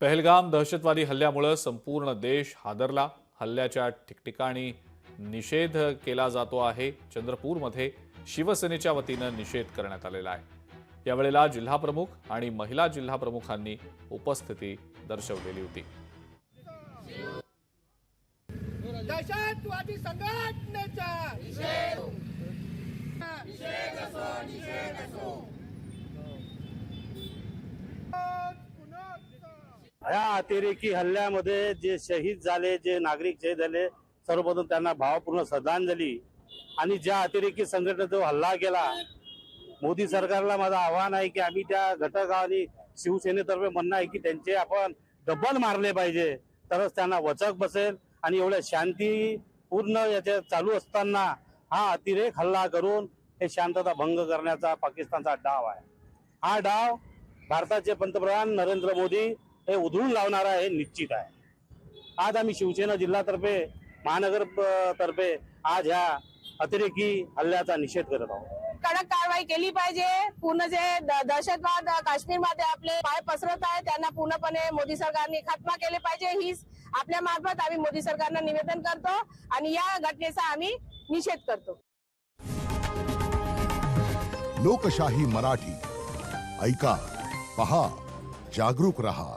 पहलगाम दहशतवादी हल्ल्यामुळे संपूर्ण देश हादरला। हल्ल्याच्या ठिकठिकाणी निषेध केला जातो आहे। चंद्रपूरमध्ये शिवसेनेच्या वतीनं निषेध करण्यात आलेला आहे। यावेळेला जिल्हाप्रमुख आणि महिला जिल्हाप्रमुखांनी उपस्थिती दर्शवलेली होती। दहशतवादी संघटनेचा या अतिरेकी हल्ल्यामध्ये जे शहीद झाले, जे नागरिक शहीद झाले, सर्वप्रथम त्यांना भावपूर्ण श्रद्धांजली। आणि ज्या अतिरेकी संघटनेचा जो हल्ला केला, मोदी सरकारला माझं आव्हान आहे की आम्ही त्या घटक आणि शिवसेनेतर्फे म्हणणं आहे की त्यांचे आपण डबल मारले पाहिजे, तरच त्यांना वचक बसेल। आणि एवढ्या शांतीपूर्ण याच्या चालू असताना हा अतिरेक हल्ला करून हे शांतता भंग करण्याचा पाकिस्तानचा डाव आहे। हा डाव भारताचे पंतप्रधान नरेंद्र मोदी हे उधळून लावणार आहे, निश्चित आहे। आज आम्ही शिवसेना जिल्हातर्फे महानगर तर्फे आज ह्या अतिरेकी हल्ल्याचा निषेध करत आहोत। कडक कारवाई केली पाहिजे। पूर्ण जे दहशतवाद काश्मीरमध्ये आपले पाय पसरत आहे त्यांना पूर्णपणे मोदी सरकारने खात्मा केले पाहिजे। हीच आपल्या मार्फत आम्ही मोदी सरकारला निवेदन करतो आणि या घटनेचा आम्ही निषेध करतो। लोकशाही मराठी ऐका, पहा, जागरूक रहा।